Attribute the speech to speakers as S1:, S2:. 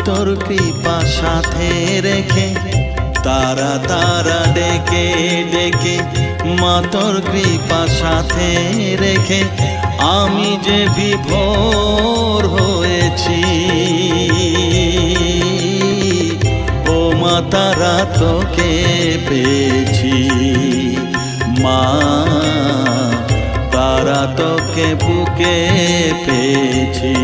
S1: তোর কৃপা সাথে রেখে তারা তারা ডেকে ডেকে, মা তোর কৃপা সাথে রেখে আমি যে বিভোর হয়েছি। ও মা তারা তোকে পেয়েছি, মা তারা তোকে বুকে পেয়েছি।